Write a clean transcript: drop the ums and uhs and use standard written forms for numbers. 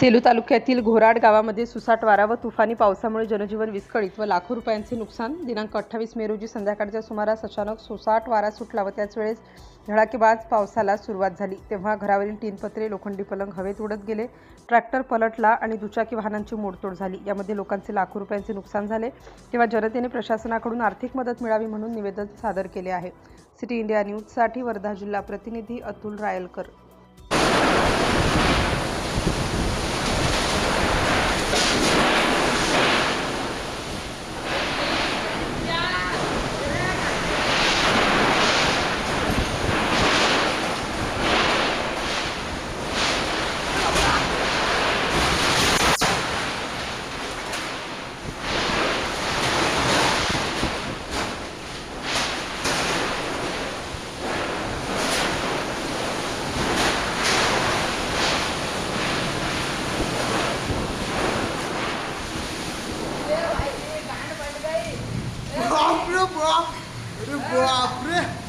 सेलू तालुक्यातील घोराड गावामध्ये सुसाट वारा व तुफानी पावसामुळे जनजीवन विस्कळीत व लाखो रुपयांचे नुकसान। दिनांक 28 मे रोजी संध्याकाळच्या सुमारास अचानक सुसाट वारा सुटला व त्याच वेळेस धडाकेबाज पावसाला सुरुवात झाली। तेव्हा घरावरील टीनपत्रे, लोखंडी पलंग हवेत उडत गेले, ट्रॅक्टर पलटला आणि दुचाकी वाहनांची मोडतोड झाली। यामध्ये लोकांचे लाखो रुपयांचे नुकसान झाले। तेव्हा जनतेने प्रशासनाकडून आर्थिक मदत मिळावी म्हणून निवेदन सादर केले आहे। सिटी इंडिया न्यूजसाठी वर्धा जिल्हा प्रतिनिधी अतुल रायलकर। बाप रे बाप, अरे बाप रे।